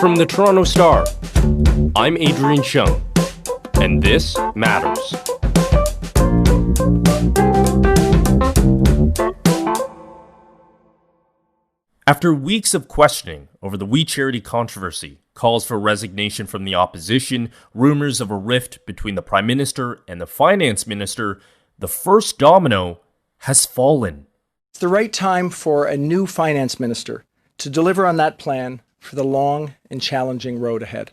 From the Toronto Star, I'm Adrian Cheung, and this matters. After weeks of questioning over the We Charity controversy, calls for resignation from the opposition, rumors of a rift between the Prime Minister and the Finance Minister, the first domino has fallen. It's the right time for a new Finance Minister to deliver on that plan for the long and challenging road ahead.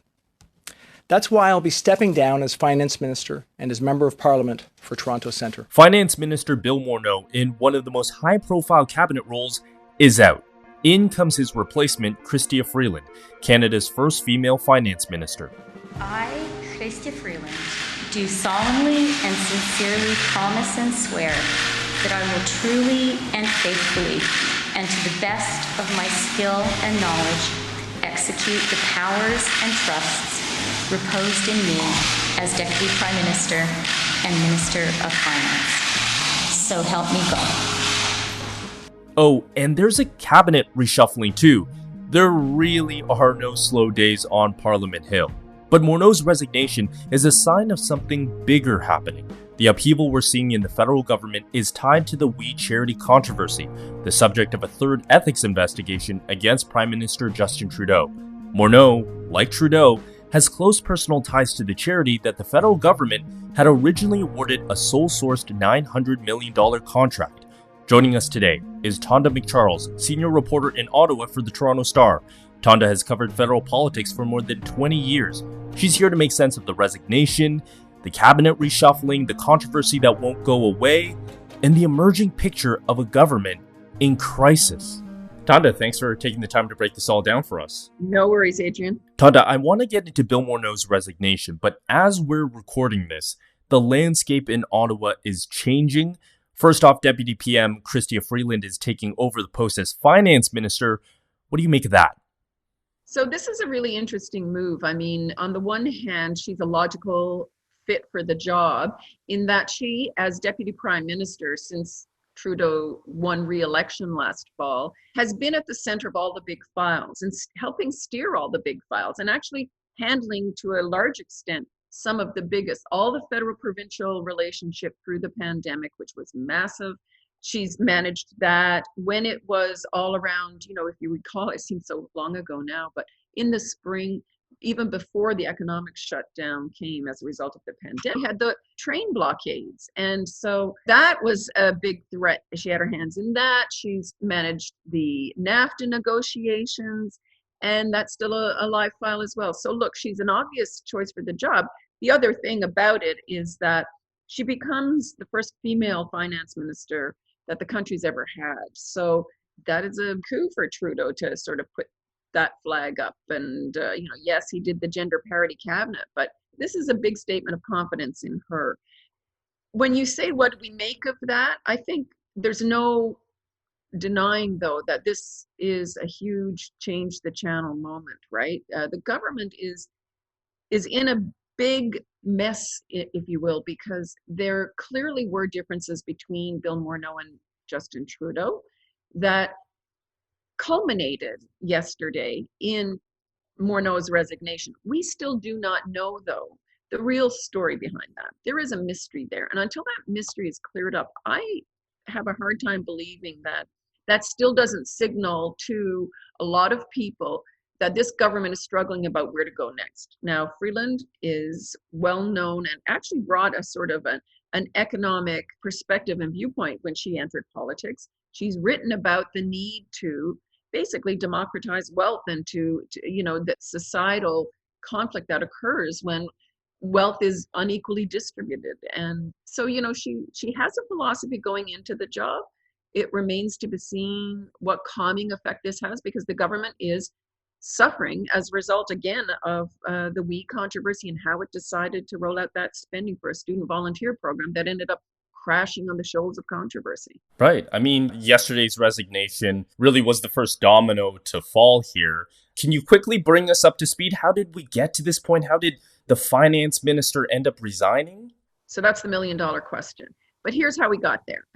That's why I'll be stepping down as Finance Minister and as Member of Parliament for Toronto Centre. Finance Minister Bill Morneau, in one of the most high-profile cabinet roles, is out. In comes his replacement, Chrystia Freeland, Canada's first female finance minister. I, Chrystia Freeland, do solemnly and sincerely promise and swear that I will truly and faithfully, and to the best of my skill and knowledge, execute the powers and trusts reposed in me as Deputy Prime Minister and Minister of Finance. So help me God. Oh, and there's a cabinet reshuffling too. There really are no slow days on Parliament Hill. But Morneau's resignation is a sign of something bigger happening. The upheaval we're seeing in the federal government is tied to the We Charity controversy, the subject of a third ethics investigation against Prime Minister Justin Trudeau. Morneau, like Trudeau, has close personal ties to the charity that the federal government had originally awarded a sole-sourced $900 million contract. Joining us today is Tonda MacCharles, senior reporter in Ottawa for the Toronto Star. Tonda has covered federal politics for more than 20 years. She's here to make sense of the resignation, the cabinet reshuffling, the controversy that won't go away, and the emerging picture of a government in crisis. Tonda, thanks for taking the time to break this all down for us. No worries, Adrian. Tonda, I want to get into Bill Morneau's resignation, but as we're recording this, the landscape in Ottawa is changing. First off, Deputy PM Chrystia Freeland is taking over the post as Finance Minister. What do you make of that? So this is a really interesting move. I mean, on the one hand, she's a logical fit for the job in that she, as Deputy Prime Minister since Trudeau won re-election last fall, has been at the center of all the big files and helping steer all the big files and actually handling to a large extent some of the biggest, all the federal-provincial relationship through the pandemic, which was massive. She's managed that when it was all around, if you recall, it seems so long ago now, but in the spring, even before the economic shutdown came as a result of the pandemic, we had the train blockades. And so that was a big threat. She had her hands in that. She's managed the NAFTA negotiations, and that's still a live file as well. So look, she's an obvious choice for the job. The other thing about it is that she becomes the first female finance minister that the country's ever had. So that is a coup for Trudeau to sort of put that flag up. And, yes, he did the gender parity cabinet, but this is a big statement of confidence in her. When you say, what do we make of that? I think there's no denying, though, that this is a huge change the channel moment, right? The government is in a big mess, if you will, because there clearly were differences between Bill Morneau and Justin Trudeau that culminated yesterday in Morneau's resignation. We still do not know, though, the real story behind that. There is a mystery there. And until that mystery is cleared up, I have a hard time believing that still doesn't signal to a lot of people that this government is struggling about where to go next. Now, Freeland is well known and actually brought a sort of an economic perspective and viewpoint when she entered politics. She's written about the need to basically democratize wealth and to the societal conflict that occurs when wealth is unequally distributed. And so, she has a philosophy going into the job. It remains to be seen what calming effect this has, because the government is suffering as a result, again, of the We controversy and how it decided to roll out that spending for a student volunteer program that ended up crashing on the shoals of controversy. Right. I mean, yesterday's resignation really was the first domino to fall here. Can you quickly bring us up to speed? How did we get to this point? How did the finance minister end up resigning? So that's the million-dollar question. But here's how we got there.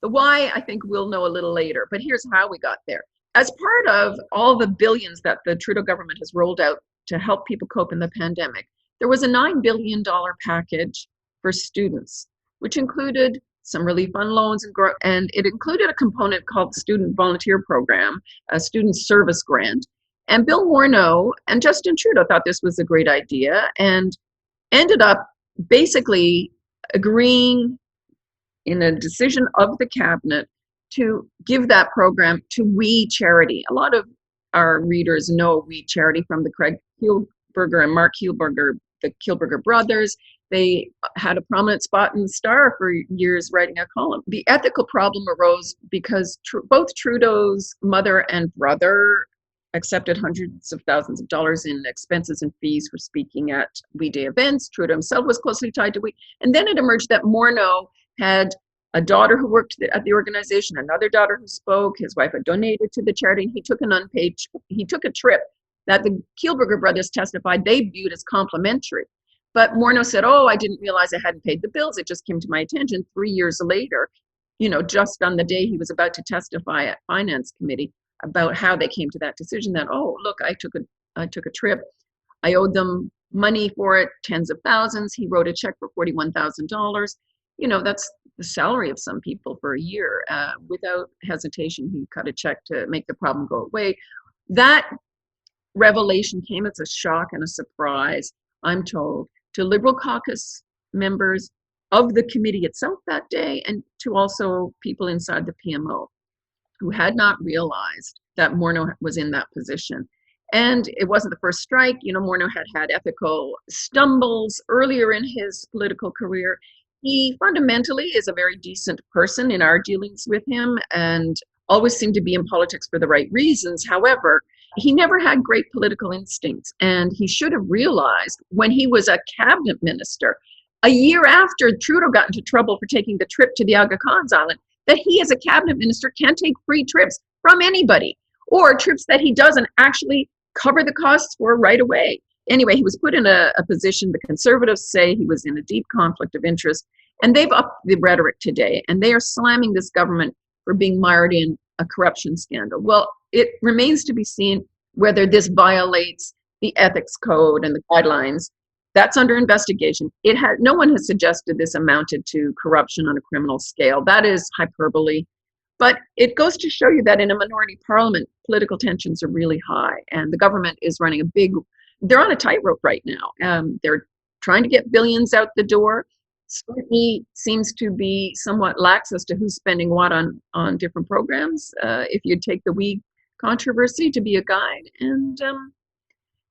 The why, I think we'll know a little later, but here's how we got there. as part of all the billions that the Trudeau government has rolled out to help people cope in the pandemic, there was a $9 billion package for students, which included some relief on loans, and it included a component called the Student Volunteer Program, a student service grant. And Bill Morneau and Justin Trudeau thought this was a great idea and ended up basically agreeing in a decision of the cabinet to give that program to We Charity. A lot of our readers know We Charity from the Craig Kielburger and Mark Kielburger, the Kielburger brothers. They had a prominent spot in the Star for years writing a column. The ethical problem arose because both Trudeau's mother and brother accepted hundreds of thousands of dollars in expenses and fees for speaking at We Day events. Trudeau himself was closely tied to We. And then it emerged that Morneau had a daughter who worked at the organization, another daughter who spoke. His wife had donated to the charity. And he took a trip that the Kielburger brothers testified they viewed as complimentary. But Morneau said, I didn't realize I hadn't paid the bills. It just came to my attention 3 years later, just on the day he was about to testify at Finance Committee about how they came to that decision that, look, I took a trip. I owed them money for it, tens of thousands. He wrote a check for $41,000. That's the salary of some people for a year. Without hesitation, he cut a check to make the problem go away. That revelation came as a shock and a surprise, I'm told, to Liberal caucus members of the committee itself that day, and to also people inside the PMO who had not realized that Morneau was in that position. And it wasn't the first strike. Morneau had ethical stumbles earlier in his political career. He fundamentally is a very decent person in our dealings with him and always seemed to be in politics for the right reasons. However, he never had great political instincts, and he should have realized when he was a cabinet minister, a year after Trudeau got into trouble for taking the trip to the Aga Khan's Island, that he as a cabinet minister can't take free trips from anybody, or trips that he doesn't actually cover the costs for right away. Anyway, he was put in a position, the Conservatives say he was in a deep conflict of interest, and they've upped the rhetoric today, and they are slamming this government for being mired in a corruption scandal. Well, it remains to be seen whether this violates the ethics code and the guidelines. That's under investigation. No one has suggested this amounted to corruption on a criminal scale. That is hyperbole. But it goes to show you that in a minority parliament, political tensions are really high, and the government is running they're on a tightrope right now. They're trying to get billions out the door. Scrutiny seems to be somewhat lax as to who's spending what on different programs. If you take the We controversy to be a guide, and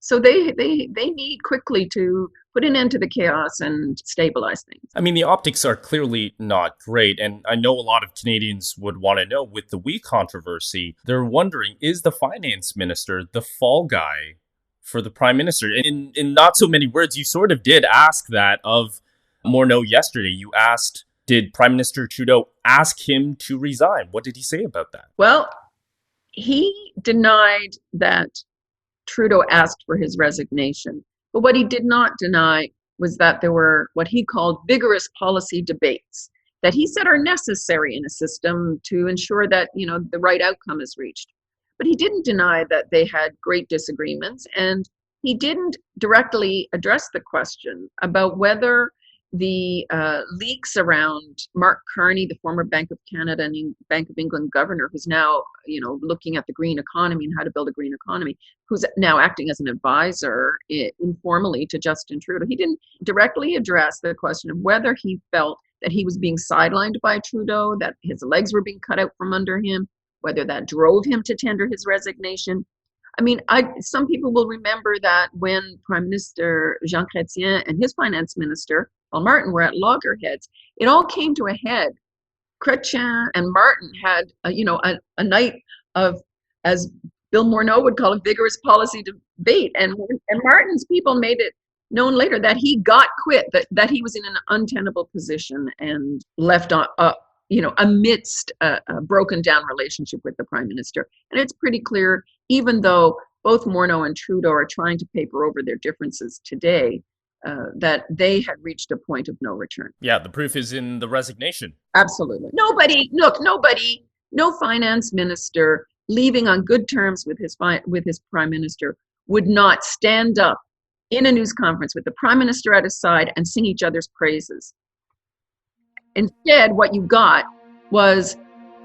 so they need quickly to put an end to the chaos and stabilize things. I mean, the optics are clearly not great, and I know a lot of Canadians would want to know, with the We controversy, they're wondering, is the finance minister the fall guy for the prime minister? In not so many words, you sort of did ask that of Morneau yesterday. You asked, did Prime Minister Trudeau ask him to resign? What did he say about that? Well, he denied that Trudeau asked for his resignation. But what he did not deny was that there were what he called vigorous policy debates that he said are necessary in a system to ensure that, the right outcome is reached. But he didn't deny that they had great disagreements, and he didn't directly address the question about whether the leaks around Mark Carney, the former Bank of Canada and Bank of England governor, who's now, looking at the green economy and how to build a green economy, who's now acting as an advisor informally to Justin Trudeau. He didn't directly address the question of whether he felt that he was being sidelined by Trudeau, that his legs were being cut out from under him, whether that drove him to tender his resignation. I mean, some people will remember that when Prime Minister Jean Chrétien and his finance minister, Paul Martin, were at loggerheads, it all came to a head. Chrétien and Martin had, a night of, as Bill Morneau would call it, vigorous policy debate. And Martin's people made it known later that he got quit, that he was in an untenable position and left amidst a broken down relationship with the Prime Minister. And it's pretty clear, even though both Morneau and Trudeau are trying to paper over their differences today, that they had reached a point of no return. Yeah, the proof is in the resignation. Absolutely. No finance minister leaving on good terms with his prime minister, would not stand up in a news conference with the prime minister at his side and sing each other's praises. Instead, what you got was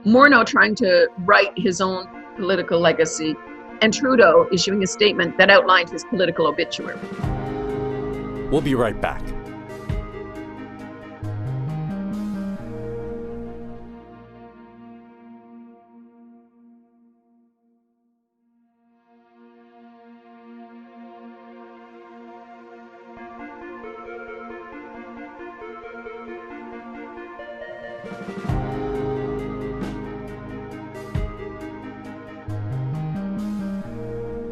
Morneau trying to write his own political legacy, and Trudeau issuing a statement that outlined his political obituary. We'll be right back.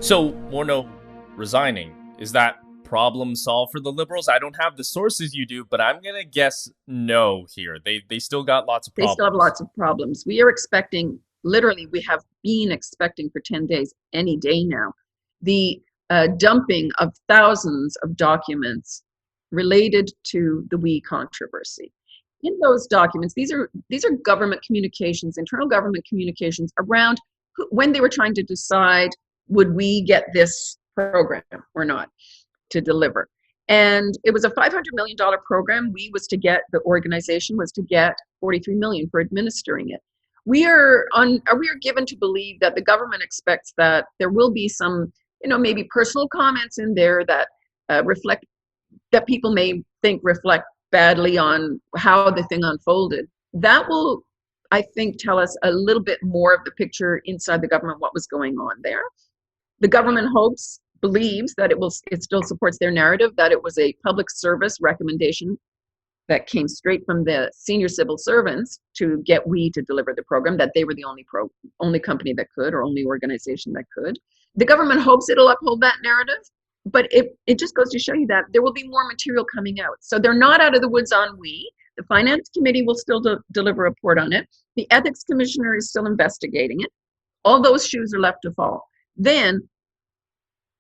So, Morneau resigning, is that problem solved for the Liberals? I don't have the sources you do, but I'm going to guess no here. They still got lots of problems. They still have lots of problems. We are expecting, literally, we have been expecting for 10 days, any day now, the dumping of thousands of documents related to the WE controversy. In those documents, these are government communications, internal government communications around when they were trying to decide, would we get this program or not to deliver? And it was a $500 million program. The organization was to get $43 million for administering it. We are given to believe that the government expects that there will be some, maybe personal comments in there that that people may think reflect badly on how the thing unfolded. That will, I think, tell us a little bit more of the picture inside the government, what was going on there. The government believes that it still supports their narrative, that it was a public service recommendation that came straight from the senior civil servants to get WE to deliver the program, that they were the only company that could, or only organization that could. The government hopes it'll uphold that narrative, but it just goes to show you that there will be more material coming out. So they're not out of the woods on WE. The Finance Committee will still deliver a report on it. The Ethics Commissioner is still investigating it. All those shoes are left to fall. Then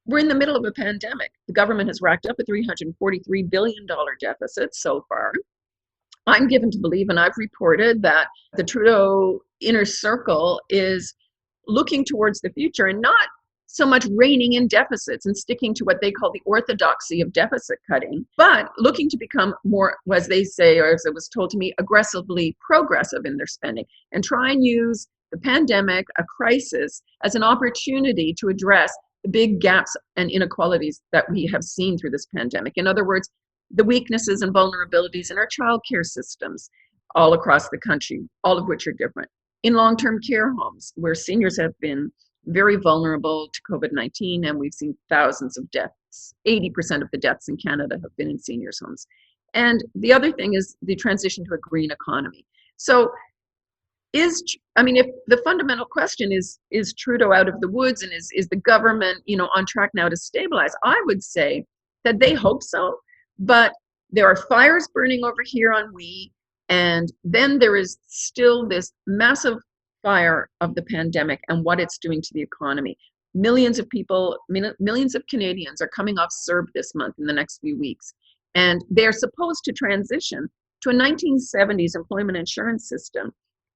we're in the middle of a pandemic. The government has racked up a $343 billion deficit so far. I'm given to believe, and I've reported, that the Trudeau inner circle is looking towards the future and not so much reining in deficits and sticking to what they call the orthodoxy of deficit cutting, but looking to become more, as they say, or as it was told to me, aggressively progressive in their spending, and try and use the pandemic, a crisis, as an opportunity to address the big gaps and inequalities that we have seen through this pandemic. In other words, the weaknesses and vulnerabilities in our childcare systems all across the country, all of which are different. In long-term care homes, where seniors have been very vulnerable to COVID-19, and we've seen thousands of deaths. 80% of the deaths in Canada have been in seniors' homes. And the other thing is the transition to a green economy. So if the fundamental question is Trudeau out of the woods, and is the government, on track now to stabilize? I would say that they hope so, but there are fires burning over here on WE, and then there is still this massive fire of the pandemic and what it's doing to the economy. Millions of people, millions of Canadians are coming off CERB this month in the next few weeks, and they're supposed to transition to a 1970s employment insurance system.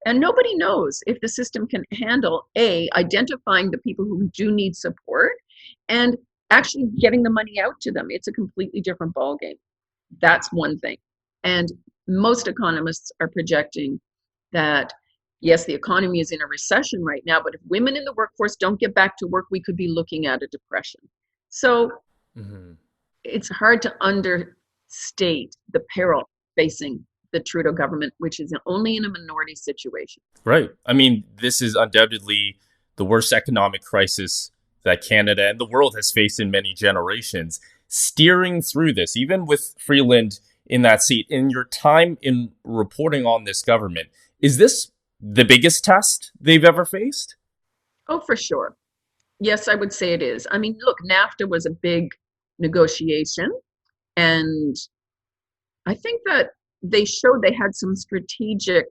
And nobody knows if the system can handle, identifying the people who do need support and actually getting the money out to them. It's a completely different ballgame. That's one thing. And most economists are projecting that, yes, the economy is in a recession right now, but if women in the workforce don't get back to work, we could be looking at a depression. So It's hard to understate the peril facing the Trudeau government, which is only in a minority situation. Right. I mean, this is undoubtedly the worst economic crisis that Canada and the world has faced in many generations. Steering through this, even with Freeland in that seat, in your time in reporting on this government, is this the biggest test they've ever faced? Oh, for sure. Yes, I would say it is. I mean, look, NAFTA was a big negotiation, and I think that they showed they had some strategic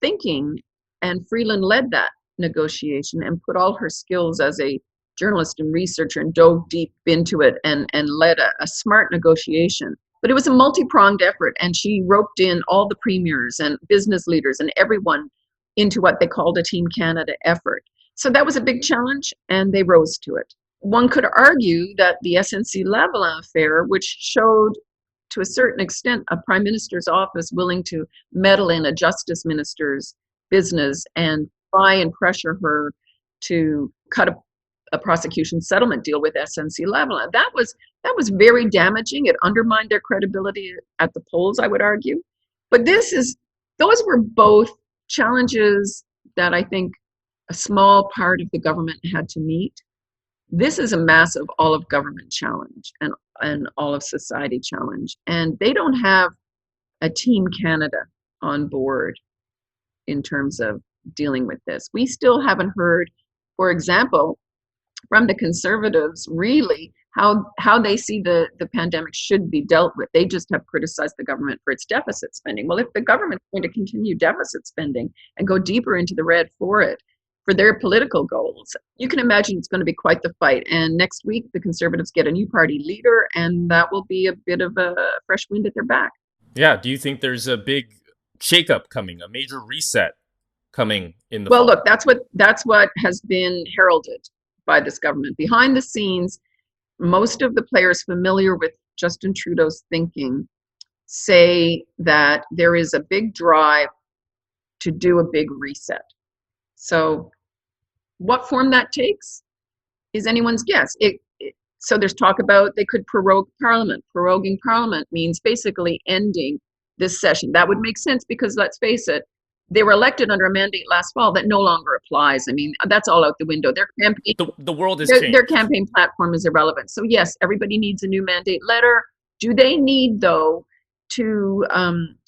thinking, and Freeland led that negotiation and put all her skills as a journalist and researcher and dove deep into it and led a smart negotiation. But it was a multi-pronged effort, and she roped in all the premiers and business leaders and everyone into what they called a Team Canada effort. So that was a big challenge, and they rose to it. One could argue that the SNC-Lavalin affair, which showed to a certain extent a prime minister's office willing to meddle in a justice minister's business and try and pressure her to cut a prosecution settlement deal with SNC-Lavalin. That was very damaging. It undermined their credibility at the polls, I would argue. But those were both challenges that I think a small part of the government had to meet. This is a massive all of government challenge and all of society challenge. And they don't have a Team Canada on board in terms of dealing with this. We still haven't heard, for example, from the Conservatives, really how they see the pandemic should be dealt with. They just have criticized the government for its deficit spending. Well, if the government's going to continue deficit spending and go deeper into the red for their political goals, you can imagine it's going to be quite the fight. And next week, the Conservatives get a new party leader, and that will be a bit of a fresh wind at their back. Yeah. Do you think there's a big shakeup coming, a major reset coming in the fall? Well, look, that's what has been heralded by this government. Behind the scenes, most of the players familiar with Justin Trudeau's thinking say that there is a big drive to do a big reset. So what form that takes is anyone's guess. So there's talk about they could prorogue Parliament. Proroguing Parliament means basically ending this session. That would make sense because, let's face it, they were elected under a mandate last fall that no longer applies. I mean, that's all out the window. Their campaign, the world has changed. Their campaign platform is irrelevant. So yes, everybody needs a new mandate letter. Do they need, though, to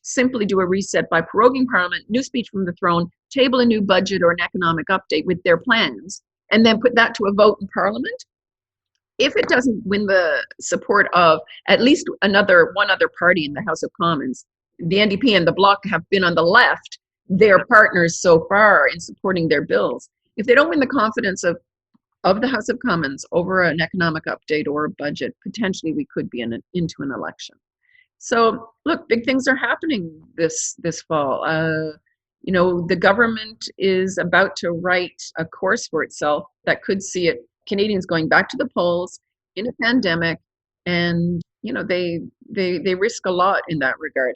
simply do a reset by proroguing Parliament, new speech from the throne, table a new budget or an economic update with their plans, and then put that to a vote in Parliament? If it doesn't win the support of at least one other party in the House of Commons, the NDP and the Bloc have been on the left, their partners so far in supporting their bills. If they don't win the confidence of the House of Commons over an economic update or a budget, potentially we could be into an election. So look, big things are happening this fall. The government is about to write a course for itself that could see Canadians going back to the polls in a pandemic, and they risk a lot in that regard.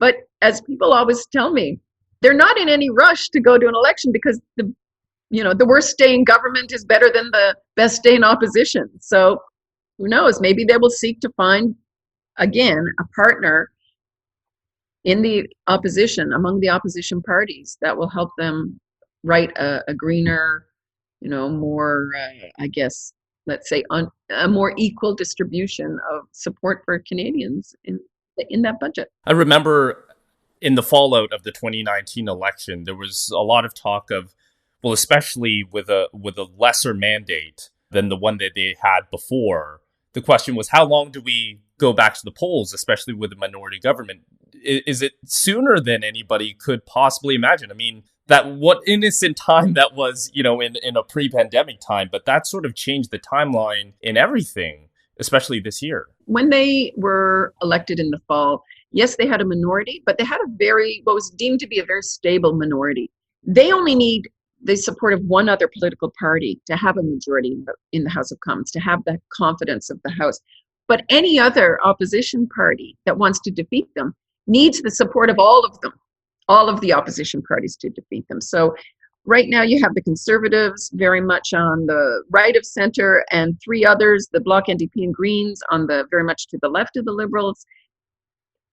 But as people always tell me, they're not in any rush to go to an election because the worst day in government is better than the best day in opposition. So who knows? Maybe they will seek to find, again, a partner in the opposition, among the opposition parties, that will help them write a greener, more, let's say, a more equal distribution of support for Canadians in that budget. I remember in the fallout of the 2019 election, there was a lot of talk of, well, especially with a lesser mandate than the one that they had before. The question was, how long do we go back to the polls, especially with a minority government? Is it sooner than anybody could possibly imagine? I mean, what innocent time that was, in a pre-pandemic time, but that sort of changed the timeline in everything, especially this year. When they were elected in the fall, yes, they had a minority, but they had what was deemed to be a very stable minority. They only need the support of one other political party to have a majority in the House of Commons, to have the confidence of the House. But any other opposition party that wants to defeat them needs the support of all of them, all of the opposition parties to defeat them. So right now you have the Conservatives very much on the right of center, and three others, the Bloc, NDP, and Greens, on the very much to the left of the Liberals.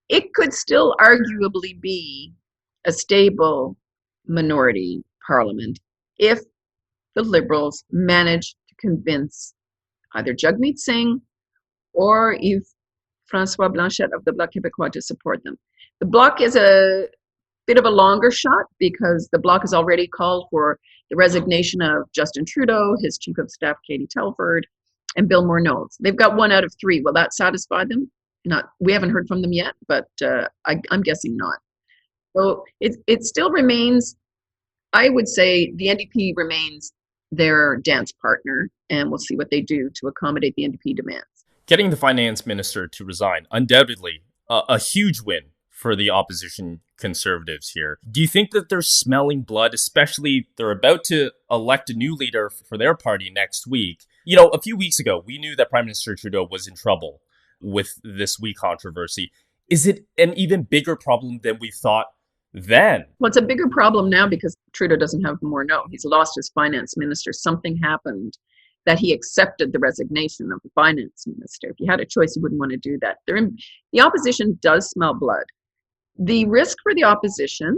It could still arguably be a stable minority parliament if the Liberals manage to convince either Jagmeet Singh or if François Blanchet of the Bloc Québécois to support them. The Bloc is a bit of a longer shot because the Bloc has already called for the resignation of Justin Trudeau, his Chief of Staff, Katie Telford, and Bill Morneau. They've got 1 out of 3. Will that satisfy them? We haven't heard from them yet, but I'm guessing not. So it still remains, I would say the NDP remains their dance partner, and we'll see what they do to accommodate the NDP demands. Getting the finance minister to resign, undoubtedly a huge win for the opposition Conservatives here. Do you think that they're smelling blood, especially they're about to elect a new leader for their party next week? You know, a few weeks ago, we knew that Prime Minister Trudeau was in trouble with this wee controversy. Is it an even bigger problem than we thought then? Well, it's a bigger problem now because Trudeau doesn't have Morneau. He's lost his finance minister. Something happened that he accepted the resignation of the finance minister. If he had a choice, he wouldn't want to do that. The opposition does smell blood. The risk for the opposition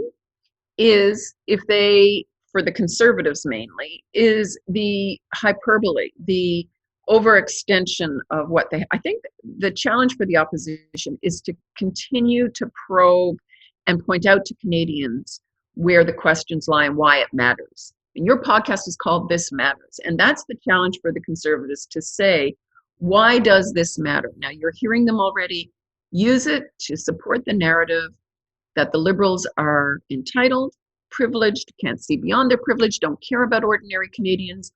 is for the Conservatives mainly, is the hyperbole, the overextension of what I think the challenge for the opposition is to continue to probe and point out to Canadians where the questions lie and why it matters. And your podcast is called This Matters. And that's the challenge for the Conservatives, to say, why does this matter? Now, you're hearing them already. Use it to support the narrative that the Liberals are entitled, privileged, can't see beyond their privilege, don't care about ordinary Canadians.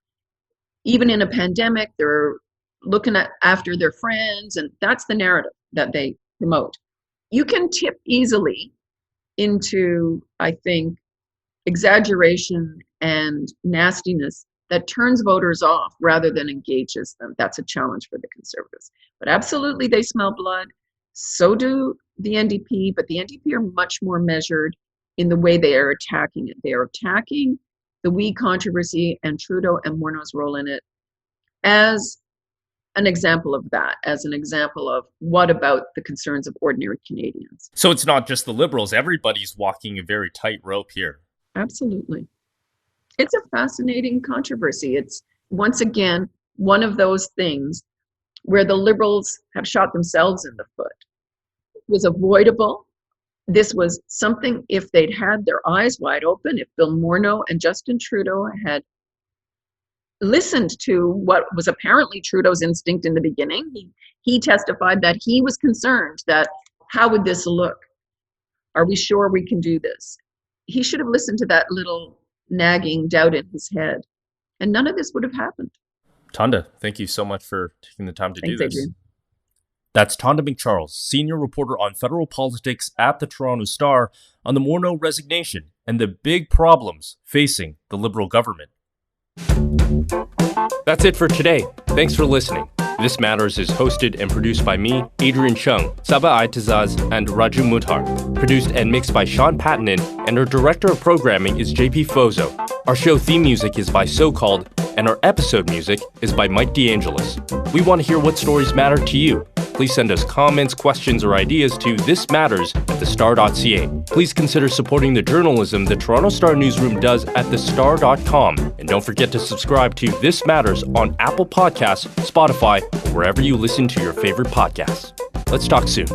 Even in a pandemic, they're looking after their friends, and that's the narrative that they promote. You can tip easily into, I think, exaggeration and nastiness that turns voters off rather than engages them. That's a challenge for the Conservatives. But absolutely, they smell blood. So do the NDP, but the NDP are much more measured in the way they are attacking it. They are attacking the wee controversy and Trudeau and Morneau's role in it as an example of that, as an example of what about the concerns of ordinary Canadians. So it's not just the Liberals. Everybody's walking a very tight rope here. Absolutely. It's a fascinating controversy. It's, once again, one of those things where the Liberals have shot themselves in the foot. It was avoidable. This was something, if they'd had their eyes wide open, if Bill Morneau and Justin Trudeau had listened to what was apparently Trudeau's instinct in the beginning. He testified that he was concerned that, how would this look? Are we sure we can do this? He should have listened to that little nagging doubt in his head, and none of this would have happened. Tonda, thank you so much for taking the time to do this. Adrian. That's Tonda MacCharles, senior reporter on federal politics at the Toronto Star, on the Morneau resignation and the big problems facing the Liberal government. That's it for today. Thanks for listening. This Matters is hosted and produced by me, Adrian Cheung, Saba Aitazaz, and Raju Muthar. Produced and mixed by Sean Pattinen, and our director of programming is JP Fozo. Our show theme music is by So Called, and our episode music is by Mike DeAngelis. We want to hear what stories matter to you. Please send us comments, questions, or ideas to thismatters@thestar.ca. Please consider supporting the journalism the Toronto Star newsroom does at thestar.com. And don't forget to subscribe to This Matters on Apple Podcasts, Spotify, or wherever you listen to your favorite podcasts. Let's talk soon.